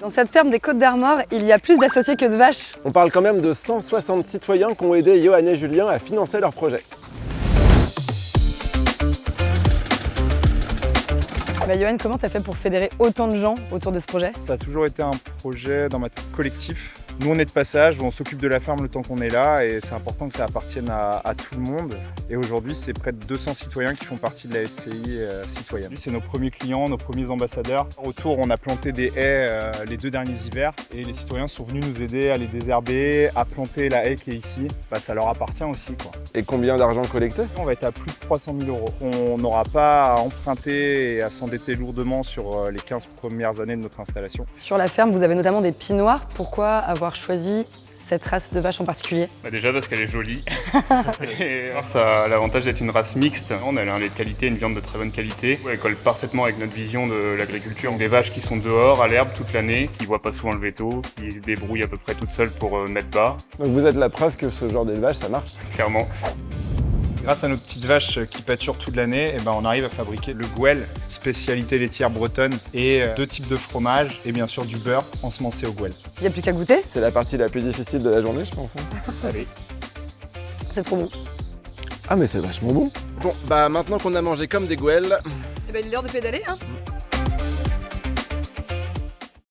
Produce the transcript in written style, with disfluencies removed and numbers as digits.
Dans cette ferme des Côtes d'Armor, il y a plus d'associés que de vaches. On parle quand même de 160 citoyens qui ont aidé Johan et Julien à financer leur projet. Johan, comment t'as fait pour fédérer autant de gens autour de ce projet? Ça a toujours été un projet dans ma tête collectif. Nous, on est de passage, on s'occupe de la ferme le temps qu'on est là et c'est important que ça appartienne à tout le monde. Et aujourd'hui, c'est près de 200 citoyens qui font partie de la SCI citoyenne. C'est nos premiers clients, nos premiers ambassadeurs. Autour, on a planté des haies les 2 derniers hivers et les citoyens sont venus nous aider à les désherber, à planter la haie qui est ici. Ça leur appartient aussi, quoi. Et combien d'argent collecté? On va être à plus de 300 000 €. On n'aura pas à emprunter et à s'endetter lourdement sur les 15 premières années de notre installation. Sur la ferme, vous avez notamment des pinoirs. Pourquoi avoir choisi cette race de vache en particulier? Déjà parce qu'elle est jolie et ça a l'avantage d'être une race mixte. On a un lait de qualité, une viande de très bonne qualité. Elle colle parfaitement avec notre vision de l'agriculture. Des vaches qui sont dehors à l'herbe toute l'année, qui ne voient pas souvent le veto, qui se débrouillent à peu près toutes seules pour mettre bas. Donc vous êtes la preuve que ce genre d'élevage, ça marche? Clairement. Grâce à nos petites vaches qui pâturent toute l'année, on arrive à fabriquer le gouel, spécialité laitière bretonne, et 2 types de fromage et bien sûr du beurre ensemencé au gouel. Il n'y a plus qu'à goûter? C'est la partie la plus difficile de la journée, je pense. Allez. C'est trop bon. Ah mais c'est vachement bon. Bon, maintenant qu'on a mangé comme des gouelles, Il est l'heure de pédaler, hein?